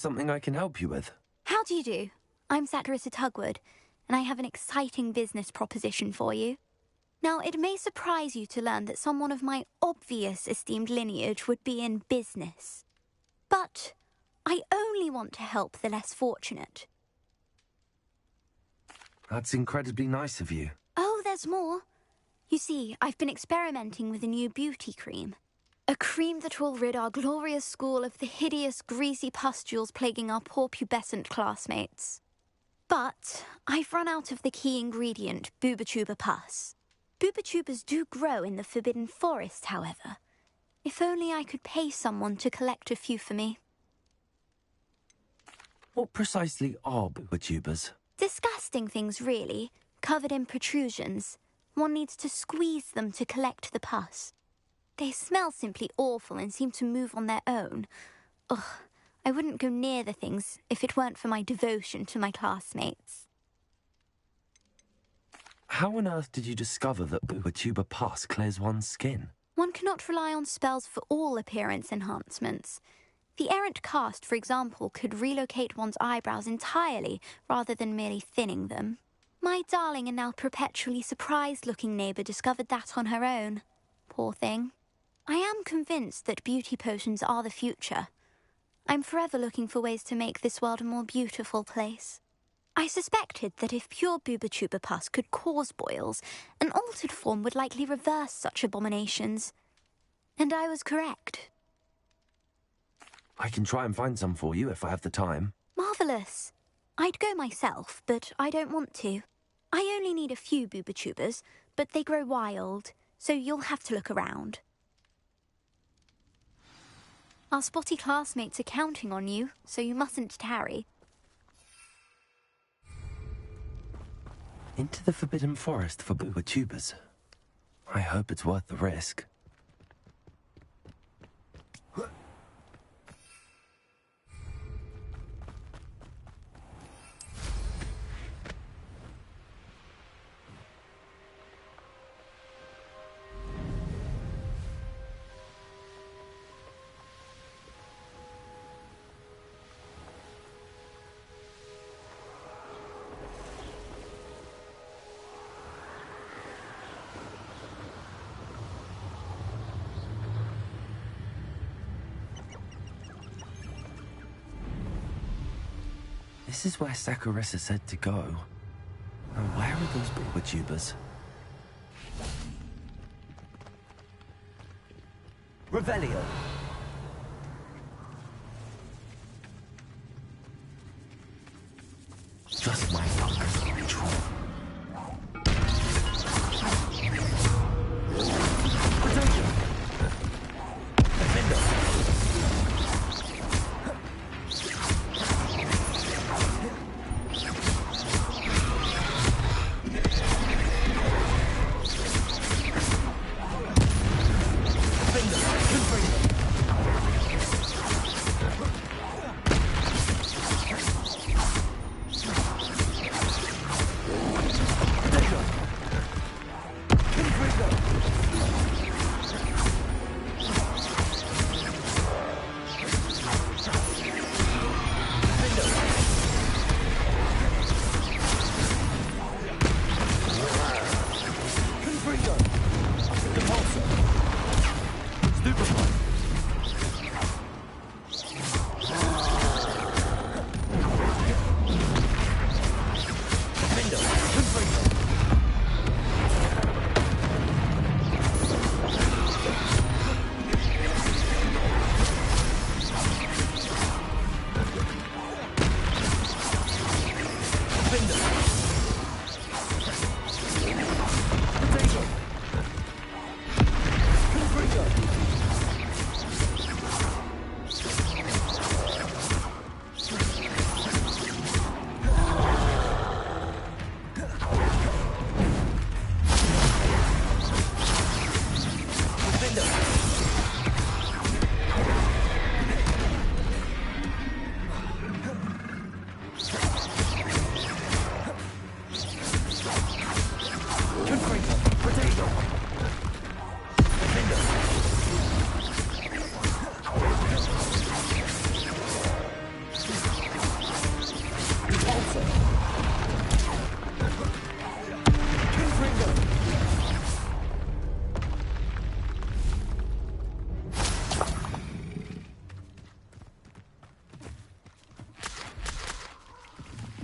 Something I can help you with? How do you do? I'm Satirissa Tugwood, and I have an exciting business proposition for you. Now, it may surprise you to learn that someone of my obvious esteemed lineage would be in business. But I only want to help the less fortunate. That's incredibly nice of you. Oh, there's more. You see, I've been experimenting with a new beauty cream. A cream that will rid our glorious school of the hideous, greasy pustules plaguing our poor pubescent classmates. But I've run out of the key ingredient, Booba-Tuba pus. Booba-Tubas do grow in the Forbidden Forest, however. If only I could pay someone to collect a few for me. What precisely are Booba-Tubas? Disgusting things, really, covered in protrusions. One needs to squeeze them to collect the pus. They smell simply awful and seem to move on their own. Ugh, I wouldn't go near the things if it weren't for my devotion to my classmates. How on earth did you discover that Booba-Tuba pus clears one's skin? One cannot rely on spells for all appearance enhancements. The errant cast, for example, could relocate one's eyebrows entirely rather than merely thinning them. My darling and now perpetually surprised-looking neighbour discovered that on her own. Poor thing. I am convinced that beauty potions are the future. I'm forever looking for ways to make this world a more beautiful place. I suspected that if pure Booba-Tuba pus could cause boils, an altered form would likely reverse such abominations. And I was correct. I can try and find some for you if I have the time. Marvellous. I'd go myself, but I don't want to. I only need a few Booba-Tubas, but they grow wild, so you'll have to look around. Our spotty classmates are counting on you, so you mustn't tarry. Into the Forbidden Forest for Booba-Tubas. I hope it's worth the risk. This is where Satirissa said to go. Now where are those Booba-Tubas? Revelio. Just my focus on control.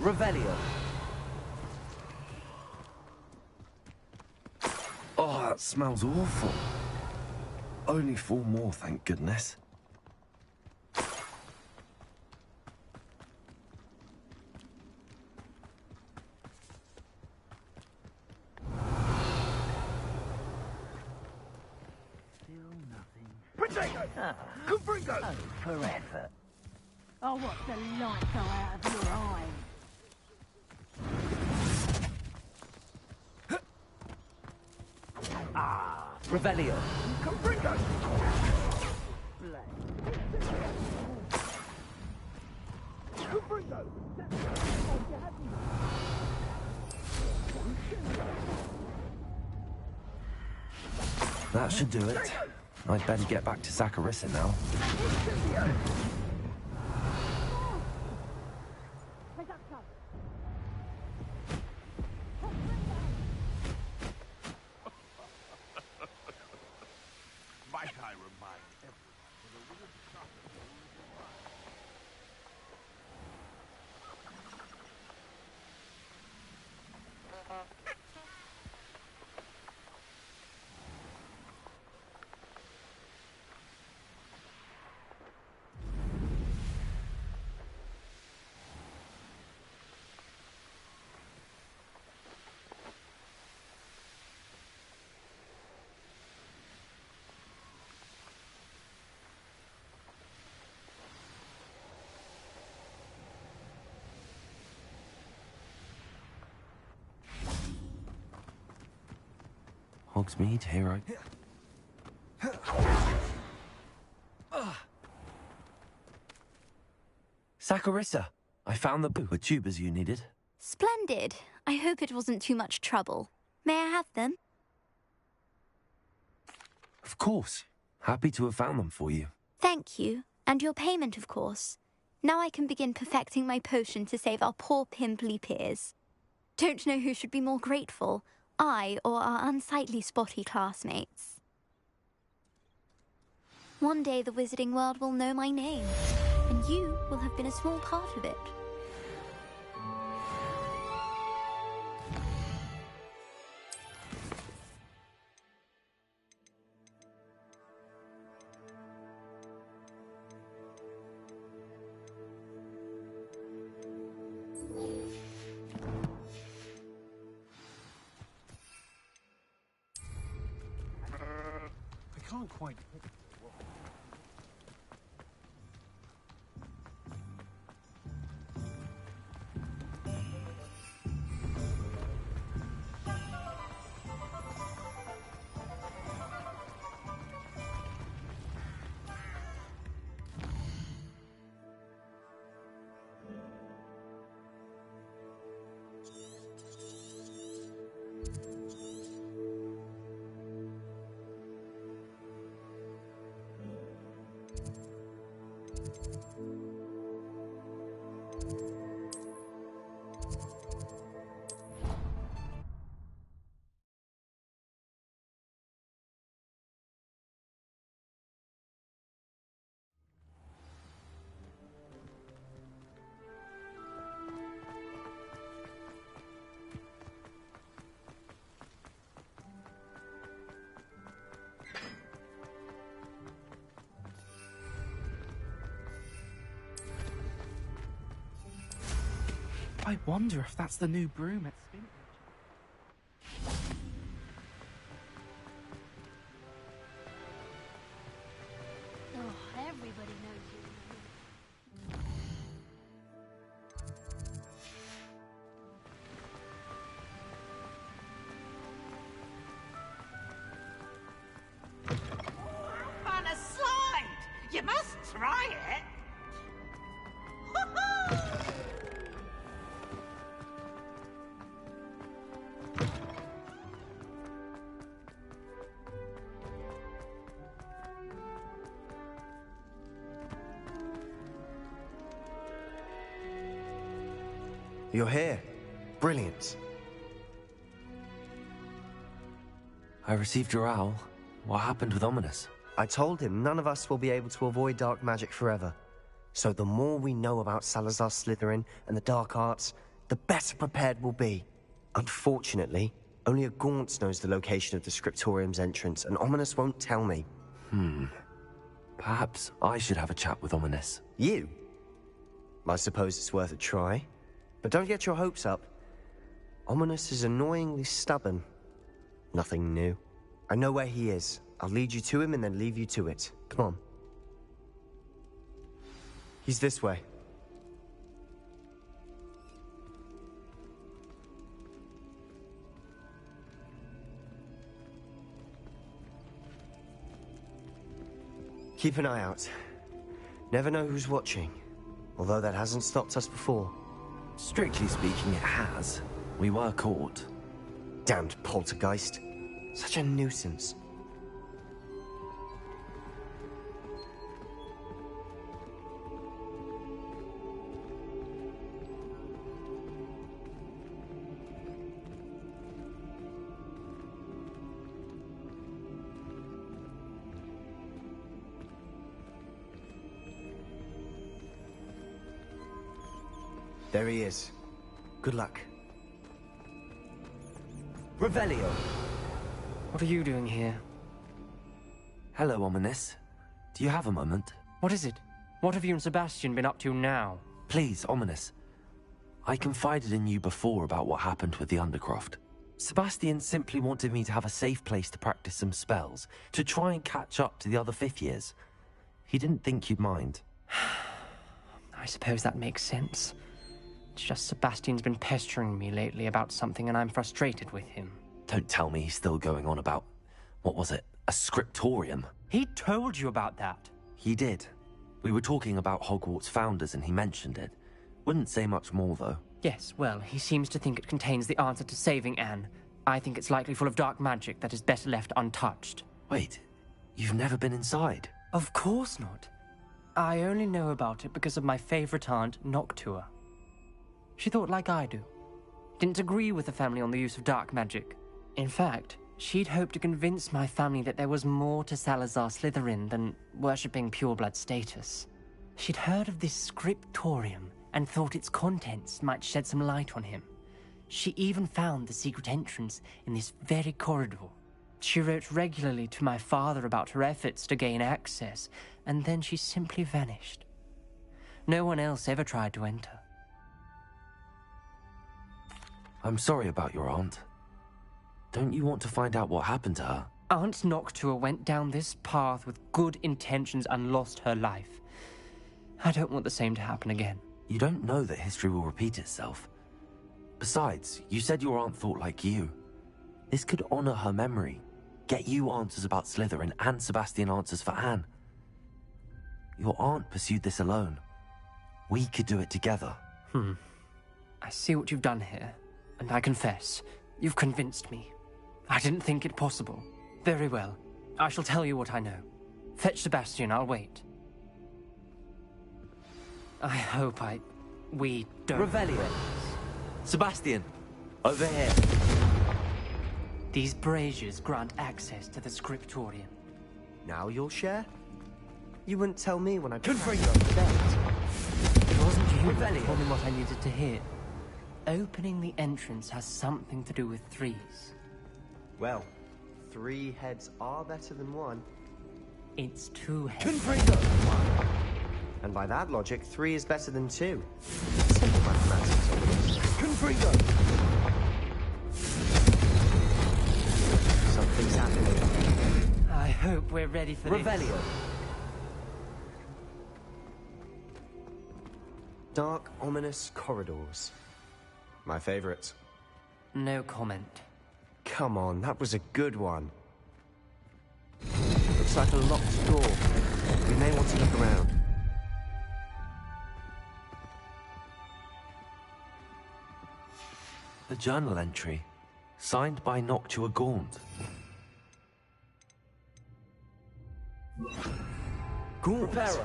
Revelio. Oh, that smells awful. Only 4 more, thank goodness. Oh, forever. Oh, what the light go out of your eyes. Revelio. That should do it. I'd better get back to Saccharissa now. Might I remind everyone that a wizard sharpens Hogsmeade, here Saccharissa, I found the tubers you needed. Splendid. I hope it wasn't too much trouble. May I have them? Of course. Happy to have found them for you. Thank you. And your payment, of course. Now I can begin perfecting my potion to save our poor pimply peers. Don't know who should be more grateful, I or our unsightly spotty classmates. One day the wizarding world will know my name, and you will have been a small part of it. I can't quite... I wonder if that's the new broom at Spin. Oh, everybody knows you. On a slide! You must try it! You're here. Brilliant. I received your owl. What happened with Ominous? I told him none of us will be able to avoid dark magic forever. So the more we know about Salazar Slytherin and the dark arts, the better prepared we'll be. Unfortunately, only a Gaunt knows the location of the Scriptorium's entrance, and Ominous won't tell me. Perhaps I should have a chat with Ominous. You? I suppose it's worth a try. But don't get your hopes up. Ominous is annoyingly stubborn. Nothing new. I know where he is. I'll lead you to him and then leave you to it. Come on. He's this way. Keep an eye out. Never know who's watching. Although that hasn't stopped us before. Strictly speaking, it has. We were caught. Damned poltergeist. Such a nuisance. There he is. Good luck. Revelio. What are you doing here? Hello, Ominous. Do you have a moment? What is it? What have you and Sebastian been up to now? Please, Ominous. I confided in you before about what happened with the Undercroft. Sebastian simply wanted me to have a safe place to practice some spells, to try and catch up to the other fifth years. He didn't think you'd mind. I suppose that makes sense. It's just Sebastian's been pestering me lately about something and I'm frustrated with him. Don't tell me he's still going on about, what was it, a scriptorium? He told you about that. He did. We were talking about Hogwarts founders and he mentioned it. Wouldn't say much more, though. Yes, well, he seems to think it contains the answer to saving Anne. I think it's likely full of dark magic that is better left untouched. Wait, you've never been inside? Of course not. I only know about it because of my favorite aunt, Noctua. She thought like I do. Didn't agree with the family on the use of dark magic. In fact, she'd hoped to convince my family that there was more to Salazar Slytherin than worshipping pureblood status. She'd heard of this scriptorium and thought its contents might shed some light on him. She even found the secret entrance in this very corridor. She wrote regularly to my father about her efforts to gain access, and then she simply vanished. No one else ever tried to enter. I'm sorry about your aunt. Don't you want to find out what happened to her? Aunt Noctua went down this path with good intentions and lost her life. I don't want the same to happen again. You don't know that history will repeat itself. Besides, you said your aunt thought like you. This could honor her memory, get you answers about Slytherin and Sebastian answers for Anne. Your aunt pursued this alone. We could do it together. I see what you've done here, and I confess, you've convinced me. I didn't think it possible. Very well. I shall tell you what I know. Fetch Sebastian, I'll wait. I hope we don't... Revelio. Sebastian, over here. These braziers grant access to the scriptorium. Now you'll share? You wouldn't tell me when I... Confront It wasn't you who told me what I needed to hear. Opening the entrance has something to do with threes. Well, 3 heads are better than 1. It's 2 heads. Confringo! And by that logic, 3 is better than 2. Simple mathematics. Confringo! Something's happening. I hope we're ready for Revelio. this. Dark, ominous corridors. My favorite. No comment. Come on, that was a good one. Looks like a locked door. We may want to look around. The journal entry, signed by Noctua Gaunt. Gaunt!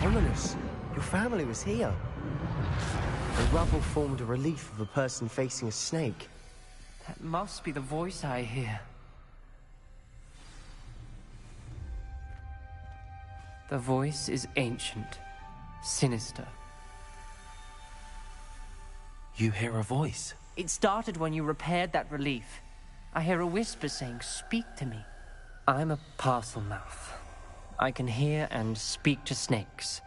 Ominous! Your family was here. The rubble formed a relief of a person facing a snake. That must be the voice I hear. The voice is ancient, sinister. You hear a voice. It started when you repaired that relief. I hear a whisper saying, "Speak to me." I'm a parcel mouth. I can hear and speak to snakes.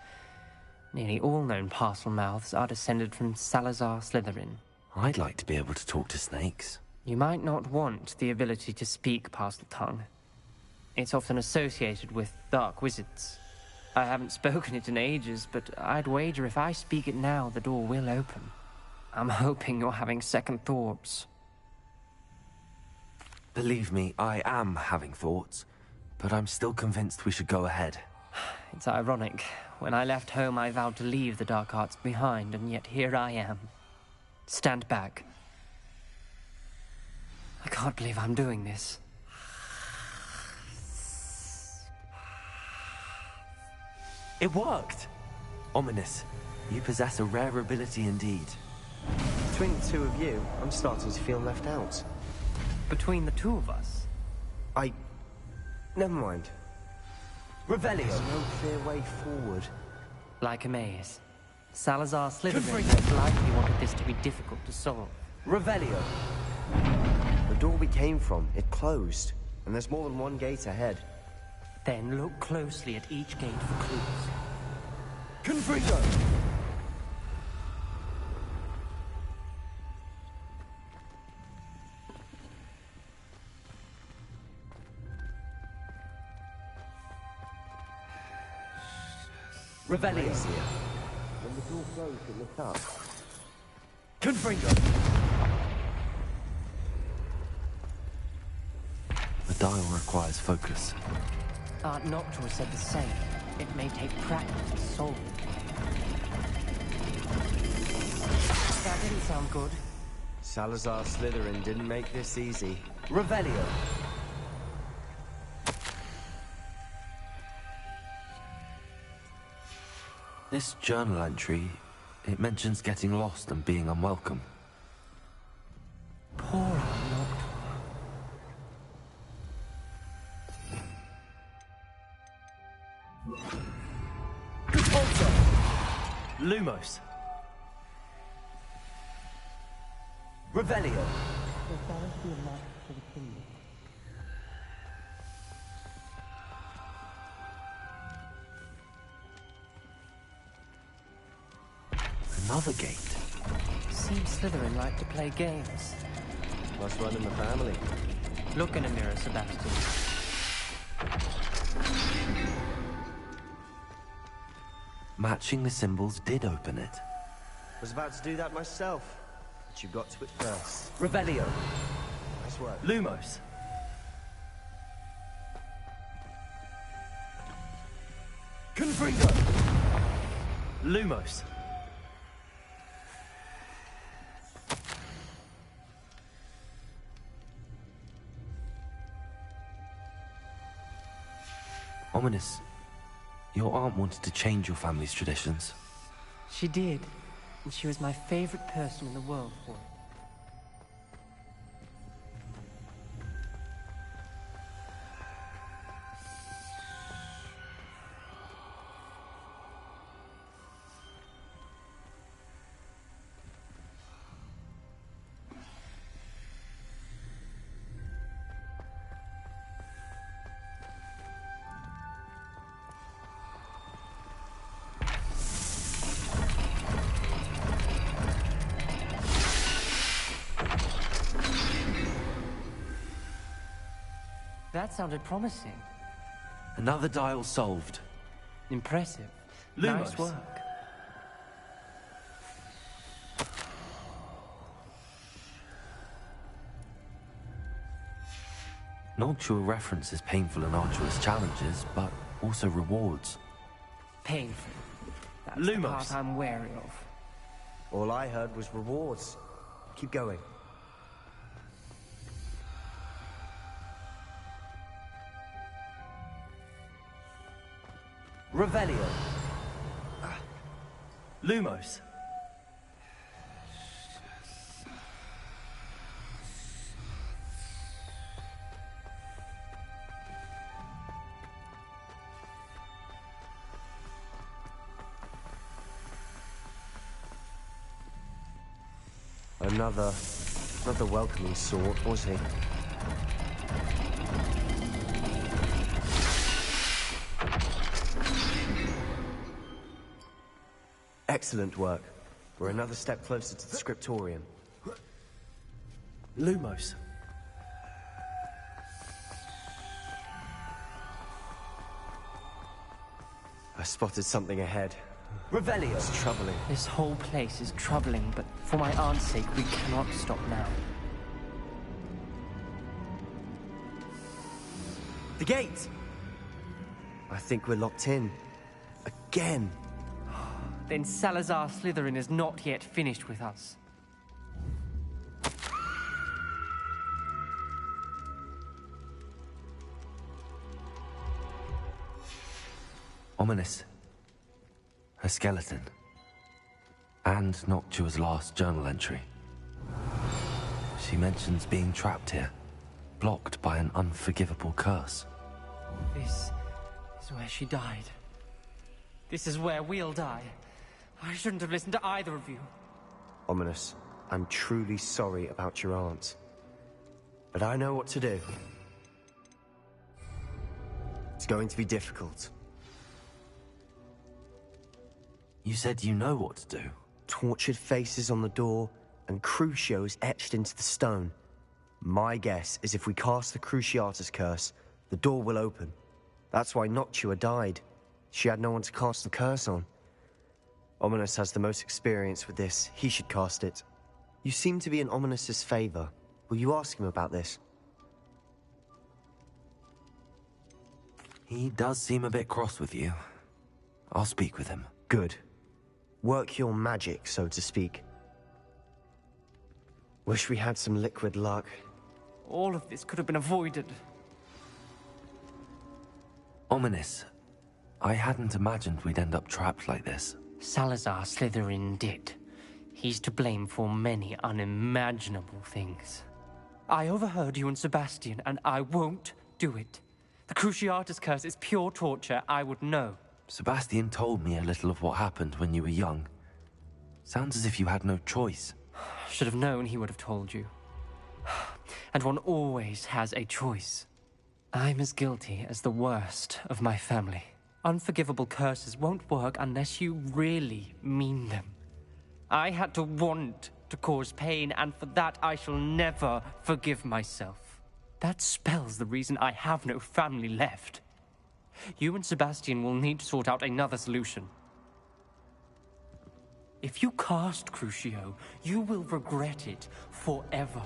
Nearly all known parcel mouths are descended from Salazar Slytherin. I'd like to be able to talk to snakes. You might not want the ability to speak parcel tongue. It's often associated with dark wizards. I haven't spoken it in ages, but I'd wager if I speak it now, the door will open. I'm hoping you're having second thoughts. Believe me, I am having thoughts, but I'm still convinced we should go ahead. It's ironic. When I left home, I vowed to leave the dark arts behind, and yet here I am. Stand back. I can't believe I'm doing this. It worked! Ominous, you possess a rare ability indeed. Between the two of you, I'm starting to feel left out. Between the two of us? Never mind. Revelio! There's no clear way forward. Like a maze. Salazar Slytherin most likely wanted this to be difficult to solve. Revelio! The door we came from, it closed. And there's more than one gate ahead. Then look closely at each gate for clues. Confringo! Revelio! When the door closed, it looked up. Confringo! The dial requires focus. Art Noctua said the same. It may take practice to solve it. That didn't sound good. Salazar Slytherin didn't make this easy. Revelio! This journal entry, it mentions getting lost and being unwelcome. Poor Art Noctua. Lumos. Revelio. Another gate. Seems Slytherin like to play games. Must run in the family. Look in a mirror, Sebastian. Matching the symbols did open it. Was about to do that myself, but you got to it first. Revelio. Nice work. Lumos. Confringo. Lumos. Ominous. Your aunt wanted to change your family's traditions. She did, and she was my favorite person in the world for it. That sounded promising. Another dial solved. Impressive. Lumos. Nice work. Noctua references painful and arduous challenges, but also rewards. Painful. That's Lumos. the part I'm wary of. All I heard was rewards. Keep going. Revelio. Lumos. Another welcoming sort, was he? Excellent work. We're another step closer to the scriptorium. Lumos. I spotted something ahead. Revelio. It's troubling. This whole place is troubling, but for my aunt's sake, we cannot stop now. The gate! I think we're locked in. Again. Then Salazar Slytherin is not yet finished with us. Ominous. A skeleton. And Noctua's last journal entry. She mentions being trapped here, blocked by an unforgivable curse. This is where she died. This is where we'll die. I shouldn't have listened to either of you. Ominous, I'm truly sorry about your aunt. But I know what to do. It's going to be difficult. You said you know what to do. Tortured faces on the door, and Crucios etched into the stone. My guess is if we cast the Cruciatus curse, the door will open. That's why Noctua died. She had no one to cast the curse on. Ominous has the most experience with this. He should cast it. You seem to be in Ominous's favor. Will you ask him about this? He does seem a bit cross with you. I'll speak with him. Good. Work your magic, so to speak. Wish we had some liquid luck. All of this could have been avoided. Ominous. I hadn't imagined we'd end up trapped like this. Salazar Slytherin did. He's to blame for many unimaginable things. I overheard you and Sebastian, and I won't do it. The Cruciatus curse is pure torture. I would know. Sebastian told me a little of what happened when you were young. Sounds as if you had no choice. Should have known he would have told you. And one always has a choice. I'm as guilty as the worst of my family. Unforgivable curses won't work unless you really mean them. I had to want to cause pain, and for that I shall never forgive myself. That spell's the reason I have no family left. You and Sebastian will need to sort out another solution. If you cast Crucio, you will regret it forever.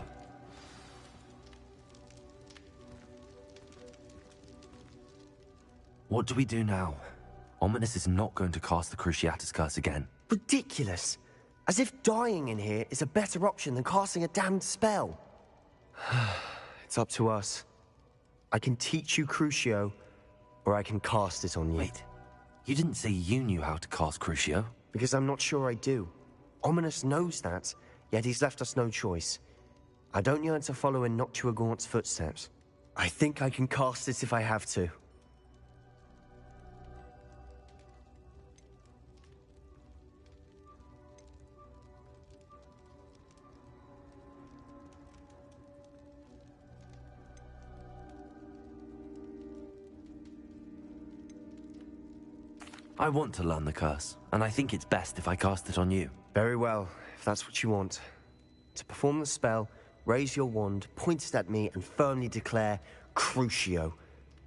What do we do now? Ominous is not going to cast the Cruciatus curse again. Ridiculous! As if dying in here is a better option than casting a damned spell. It's up to us. I can teach you Crucio, or I can cast it on you. Wait, you didn't say you knew how to cast Crucio? Because I'm not sure I do. Ominous knows that, yet he's left us no choice. I don't yearn to follow in Noctua Gaunt's footsteps. I think I can cast it if I have to. I want to learn the curse, and I think it's best if I cast it on you. Very well, if that's what you want. To perform the spell, raise your wand, point it at me, and firmly declare, Crucio.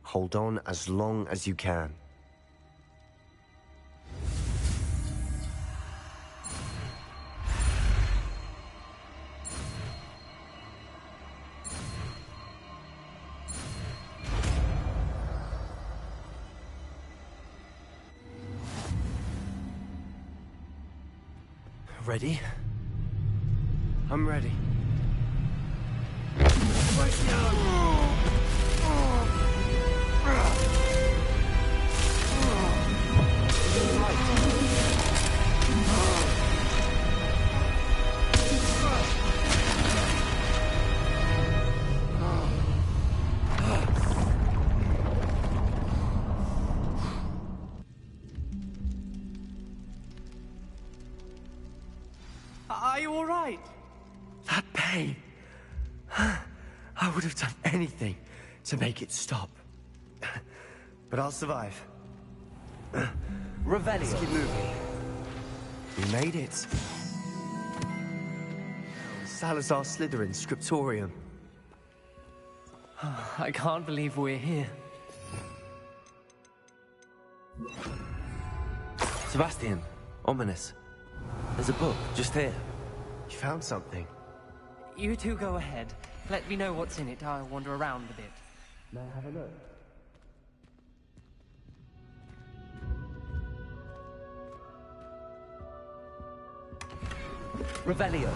Hold on as long as you can. Ready? I'm ready. Are you all right? pain. I would have done anything to make it stop. But I'll survive. Revelio. Let's keep moving. We made it. Salazar Slytherin Scriptorium. I can't believe we're here. Sebastian, ominous. There's a book just here. You found something. You two go ahead. Let me know what's in it. I'll wander around a bit. May I have a look? Revelio.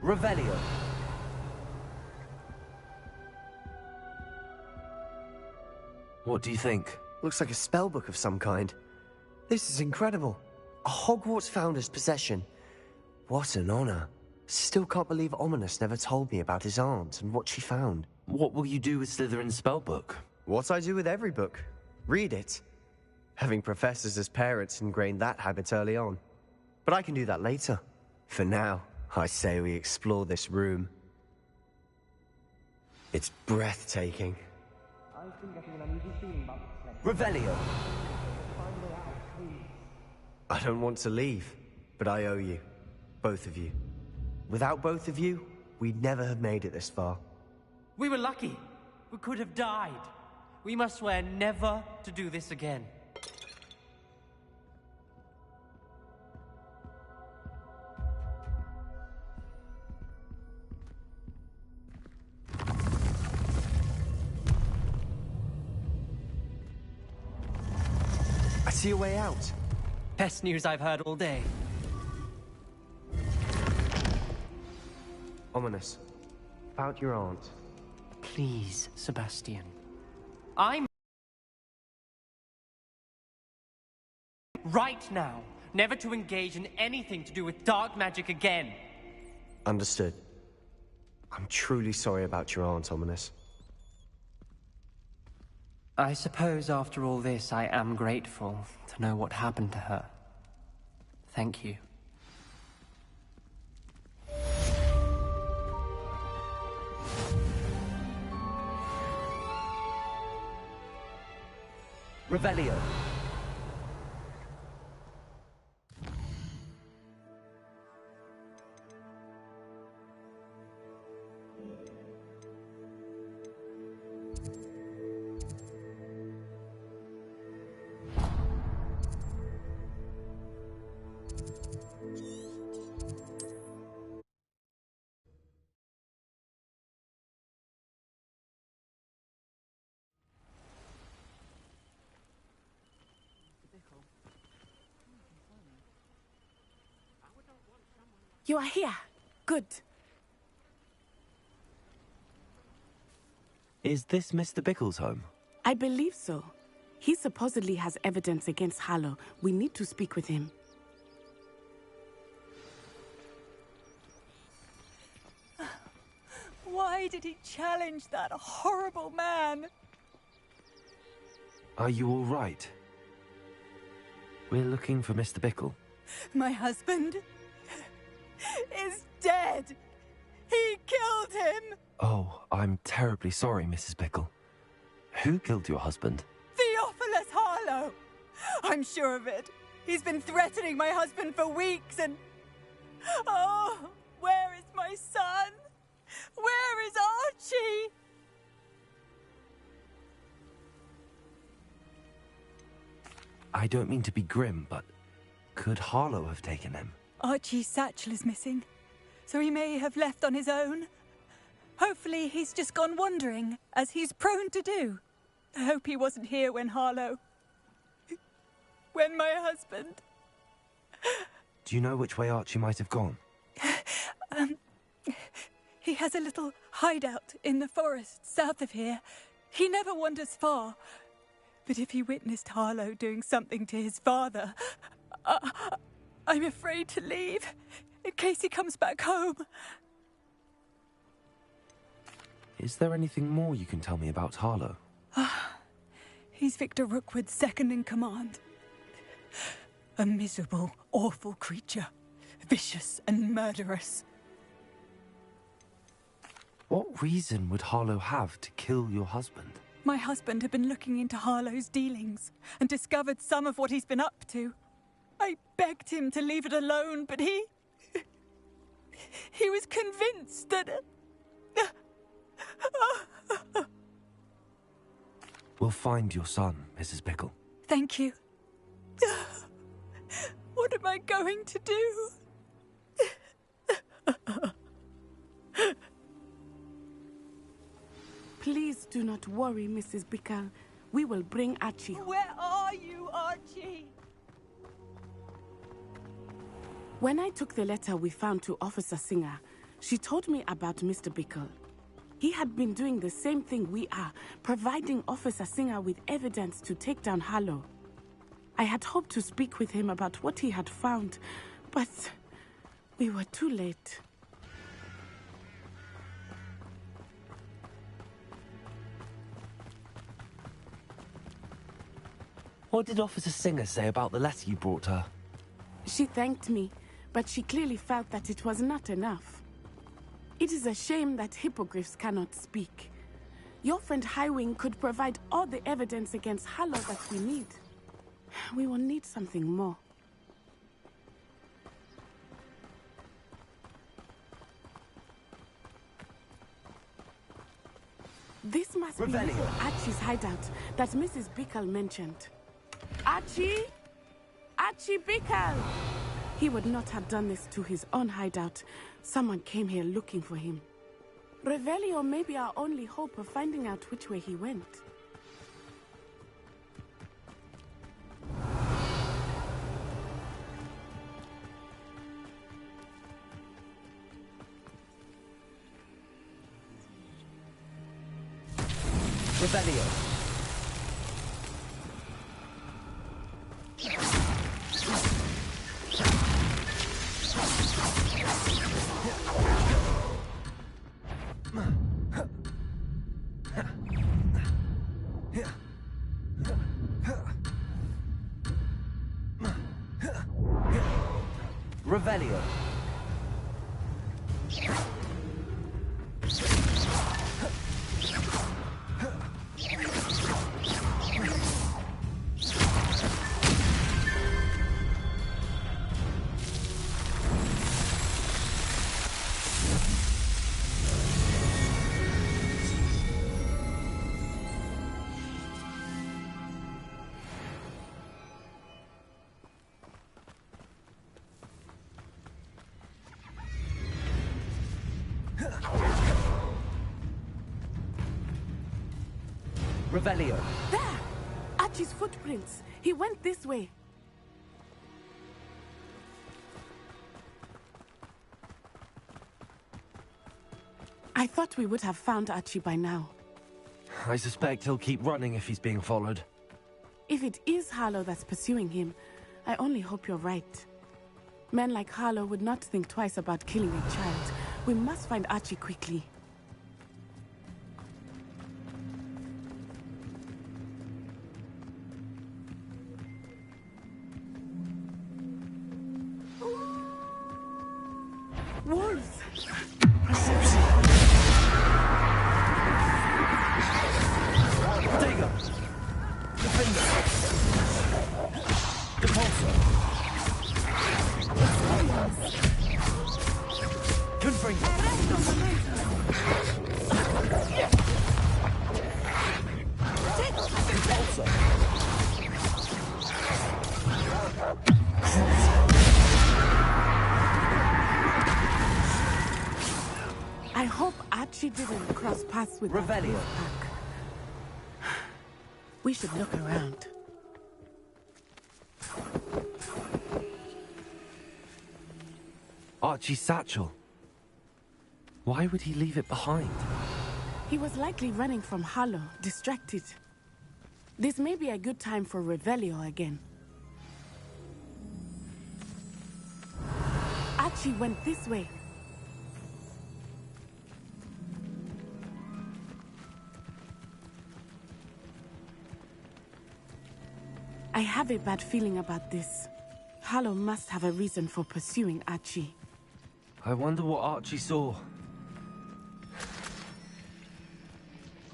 Revelio. What do you think? Looks like a spellbook of some kind. This is incredible. A Hogwarts founder's possession. What an honor. Still can't believe Ominous never told me about his aunt and what she found. What will you do with Slytherin's spellbook? What I do with every book. Read it. Having professors as parents ingrained that habit early on. But I can do that later. For now, I say we explore this room. It's breathtaking. I've been getting an uneasy feeling about this place. Revelio. I don't want to leave, but I owe you. Both of you. Without both of you, we'd never have made it this far. We were lucky. We could have died. We must swear never to do this again. I see a way out. Best news I've heard all day. Ominous. About your aunt. Please, Sebastian. I'm... right now, never to engage in anything to do with dark magic again. Understood. I'm truly sorry about your aunt, Ominous. I suppose after all this, I am grateful to know what happened to her. Thank you. Revelio. You are here. Good. Is this Mr. Bickle's home? I believe so. He supposedly has evidence against Harlow. We need to speak with him. Why did he challenge that horrible man? Are you all right? We're looking for Mr. Bickle. My husband is dead. He killed him. Oh, I'm terribly sorry, Mrs. Bickle. Who killed your husband? Theophilus Harlow. I'm sure of it. He's been threatening my husband for weeks and... Oh, where is my son? Where is Archie? I don't mean to be grim, but could Harlow have taken him? Archie's satchel is missing, so he may have left on his own. Hopefully he's just gone wandering, as he's prone to do. I hope he wasn't here when when my husband... Do you know which way Archie might have gone? He has a little hideout in the forest south of here. He never wanders far. But if he witnessed Harlow doing something to his father, I'm afraid to leave in case he comes back home. Is there anything more you can tell me about Harlow? He's Victor Rookwood's second in command. A miserable, awful creature. Vicious and murderous. What reason would Harlow have to kill your husband? My husband had been looking into Harlow's dealings and discovered some of what he's been up to. I begged him to leave it alone, but he was convinced that... We'll find your son, Mrs. Pickle. Thank you. What am I going to do? Please do not worry, Mrs. Pickle. We will bring Archie. Where are you, Archie? When I took the letter we found to Officer Singer, she told me about Mr. Pickle. He had been doing the same thing we are, providing Officer Singer with evidence to take down Harlow. I had hoped to speak with him about what he had found, but we were too late. What did Officer Singer say about the letter you brought her? She thanked me, but she clearly felt that it was not enough. It is a shame that hippogriffs cannot speak. Your friend Highwing could provide all the evidence against Harlow that we need. We will need something more. This must be little Archie's hideout that Mrs. Pickle mentioned. Archie? Archie Pickle! He would not have done this to his own hideout. Someone came here looking for him. Revelio may be our only hope of finding out which way he went. Revelio. Revelio. Revelio. There! Archie's footprints. He went this way. I thought we would have found Archie by now. I suspect he'll keep running if he's being followed. If it is Harlow that's pursuing him, I only hope you're right. Men like Harlow would not think twice about killing a child. We must find Archie quickly. Wolves! Digger! Defender! Depulsor! Confringo! Depulsor! I hope Archie didn't cross paths with Revelio. that pack. We should look around. Archie's satchel. Why would he leave it behind? He was likely running from Harlow, distracted. This may be a good time for Revelio again. Archie went this way. I have a bad feeling about this. Harlow must have a reason for pursuing Archie. I wonder what Archie saw.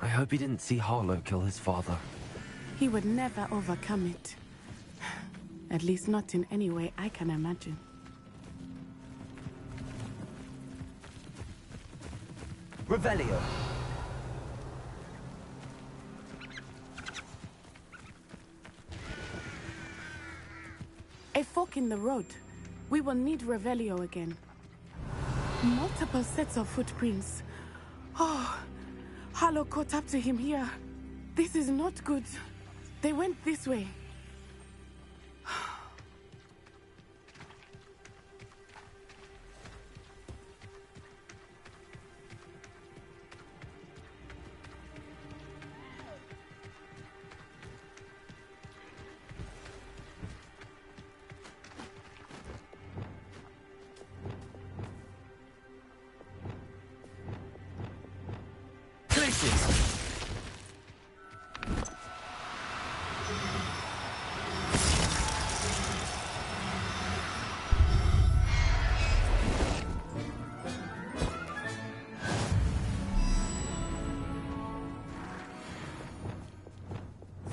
I hope he didn't see Harlow kill his father. He would never overcome it. At least not in any way I can imagine. Revelio. A fork in the road. We will need Revelio again. Multiple sets of footprints. Oh, Harlow caught up to him here. This is not good. They went this way.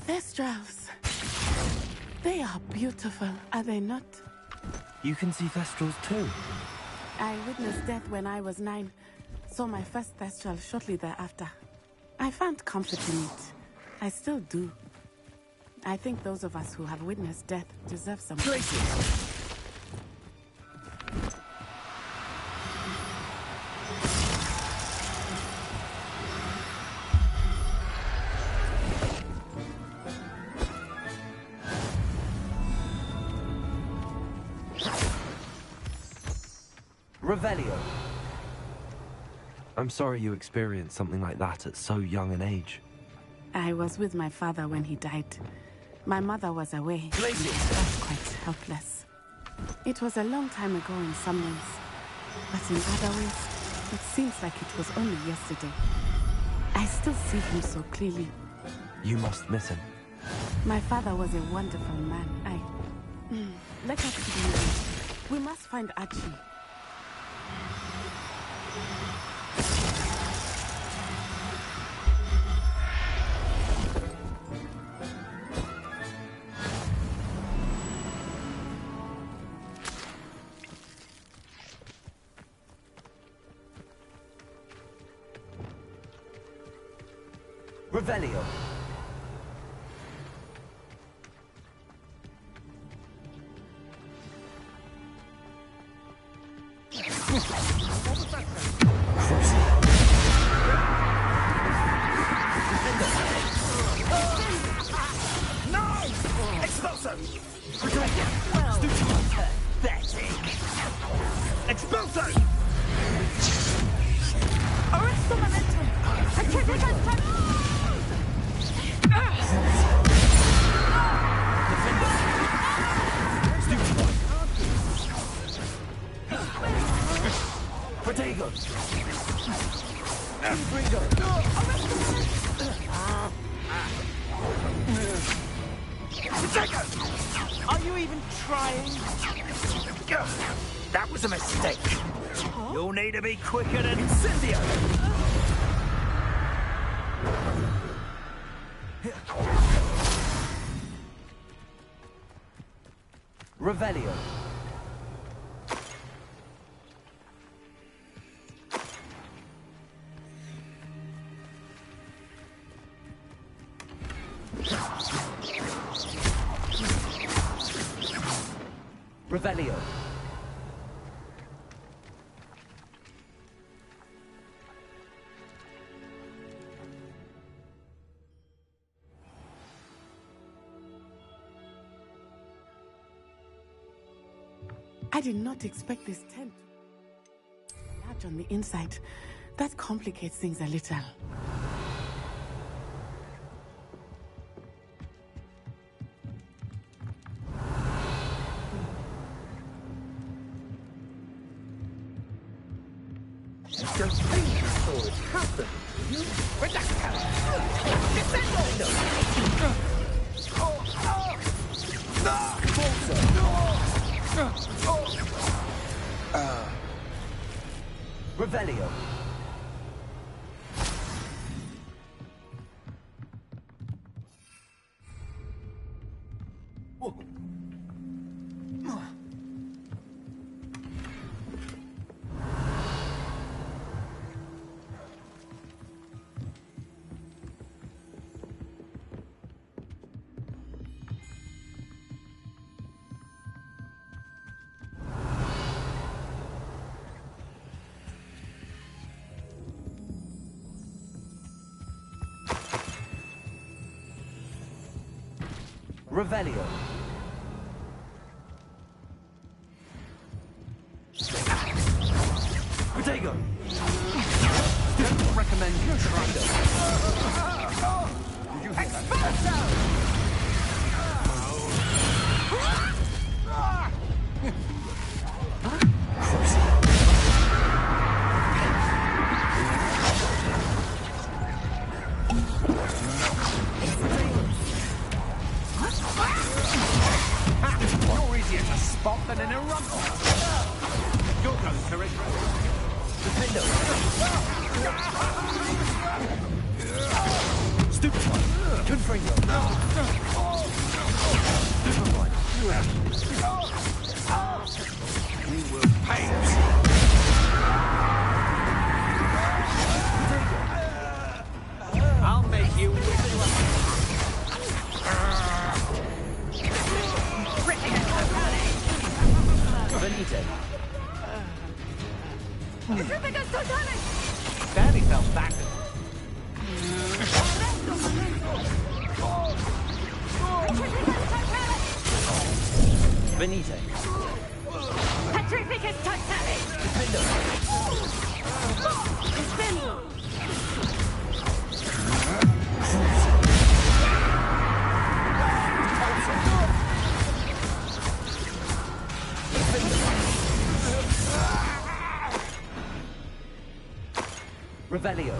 Thestrals. They are beautiful, are they not? You can see Thestrals too. I witnessed death when I was 9. Saw my first Thestral shortly thereafter. I found comfort in it. I still do. I think those of us who have witnessed death deserve some Places. Revelio. I'm sorry you experienced something like that at so young an age. I was with my father when he died. My mother was away. I was quite helpless. It was a long time ago in some ways, but in other ways, it seems like it was only yesterday. I still see him so clearly. You must miss him. My father was a wonderful man. Let us keep moving. We must find Archie. Revelio. Are you even trying? That was a mistake. You'll need to be quicker than Incendio. Revelio. Revelio. I did not expect this tent. Large damage on the inside. That complicates things a little. Just think before it happens. Revelio. Revelio. Protego. Don't recommend you try it. Did you hear that? You're easier to spot than an eruption. You're going to regret it. Defendo. Stupefy. Confringo. Stupefy. We will pay. I'll make you wish you were. Benito. Danny fell back. Benito. Petrificus Totalis! Defendo. Revelio.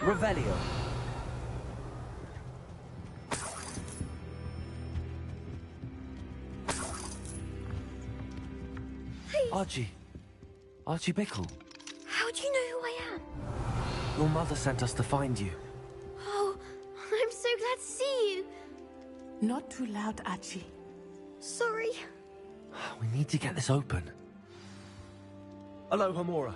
Revelio. Archie. Archie Bickle. How do you know who I am? Your mother sent us to find you. Oh, I'm so glad to see you. Not too loud, Archie. Sorry. We need to get this open. Hello, Hamura.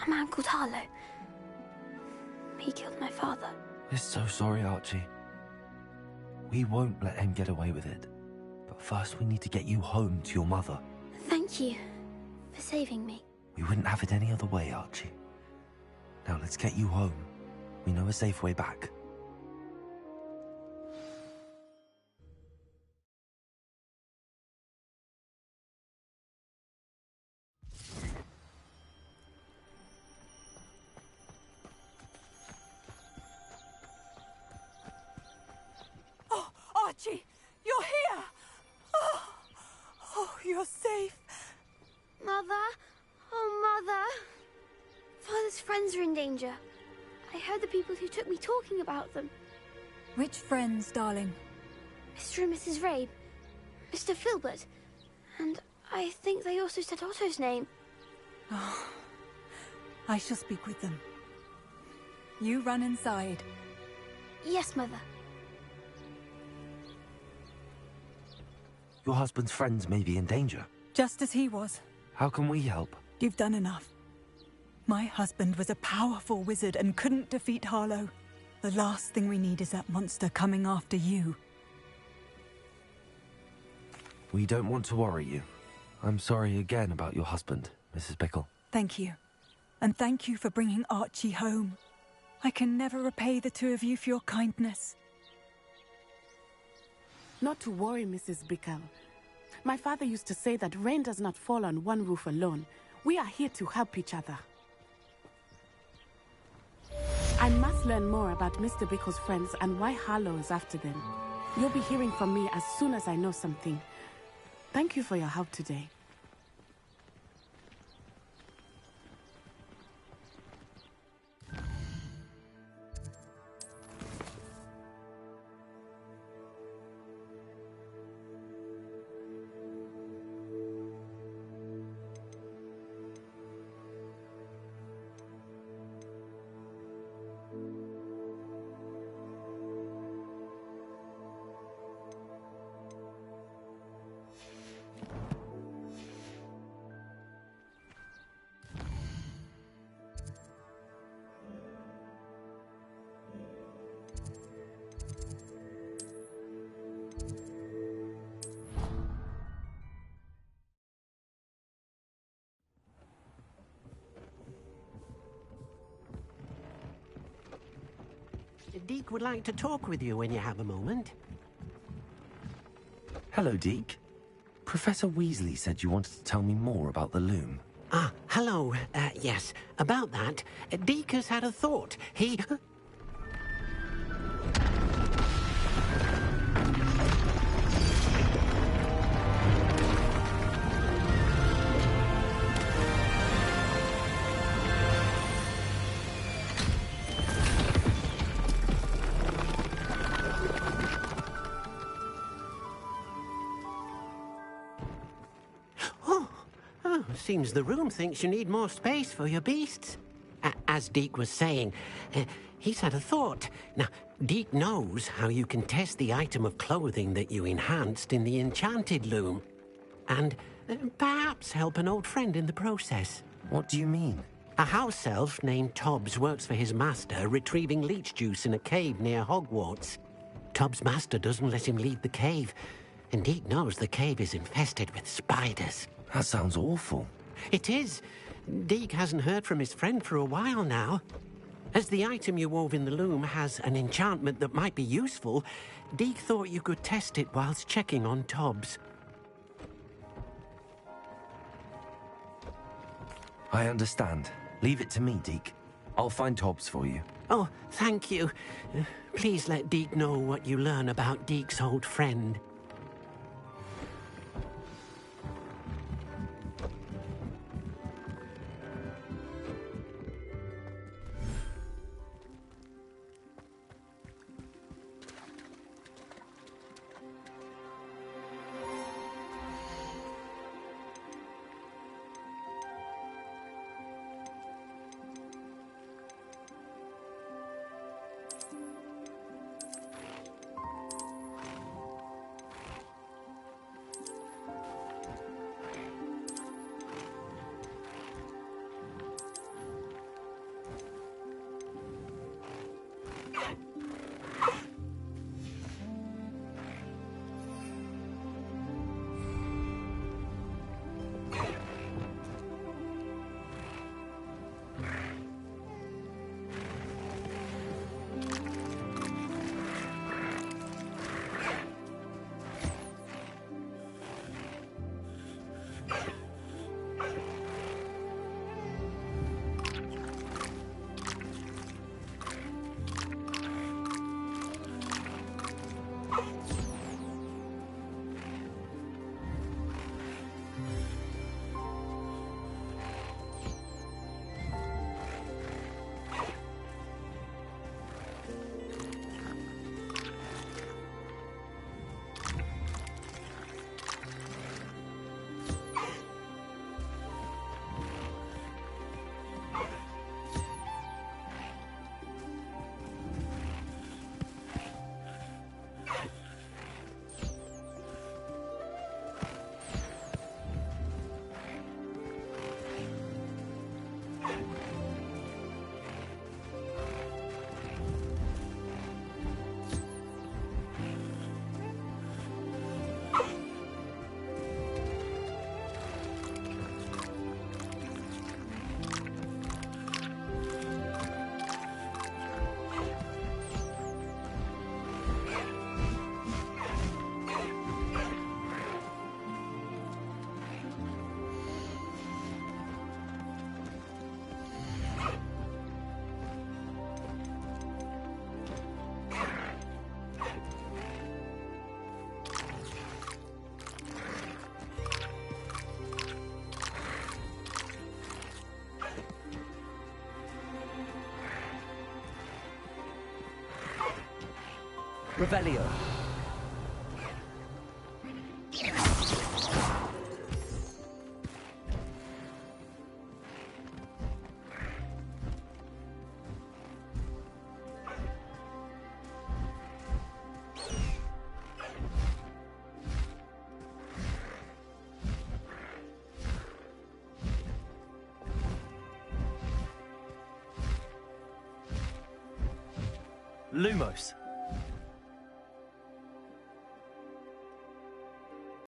A man called Harlow. He killed my father. We're so sorry, Archie. We won't let him get away with it. But first we need to get you home to your mother. Thank you for saving me. We wouldn't have it any other way, Archie. Now let's get you home. We know a safe way back. Archie, you're here! Oh, you're safe. Mother? Oh, Mother. Father's friends are in danger. I heard the people who took me talking about them. Which friends, darling? Mr. and Mrs. Rabe, Mr. Filbert, and I think they also said Otto's name. Oh, I shall speak with them. You run inside. Yes, Mother. Your husband's friends may be in danger. Just as he was. How can we help? You've done enough. My husband was a powerful wizard and couldn't defeat Harlow. The last thing we need is that monster coming after you. We don't want to worry you. I'm sorry again about your husband, Mrs. Bickle. Thank you. And thank you for bringing Archie home. I can never repay the two of you for your kindness. Not to worry, Mrs. Bickle. My father used to say that rain does not fall on one roof alone. We are here to help each other. I must learn more about Mr. Bickle's friends and why Harlow is after them. You'll be hearing from me as soon as I know something. Thank you for your help today. Deke would like to talk with you when you have a moment. Hello, Deke. Professor Weasley said you wanted to tell me more about the loom. Ah, hello. Yes, about that. Deke has had a thought. He... Seems the room thinks you need more space for your beasts. As Deke was saying, he's had a thought. Now, Deke knows how you can test the item of clothing that you enhanced in the enchanted loom. And perhaps help an old friend in the process. What do you mean? A house elf named Tobbs works for his master, retrieving leech juice in a cave near Hogwarts. Tobbs' master doesn't let him leave the cave, and Deke knows the cave is infested with spiders. That sounds awful. It is. Deke hasn't heard from his friend for a while now. As the item you wove in the loom has an enchantment that might be useful, Deke thought you could test it whilst checking on Tobbs. I understand. Leave it to me, Deke. I'll find Tobbs for you. Oh, thank you. Please let Deke know what you learn about Deke's old friend. Revelio. Lumos.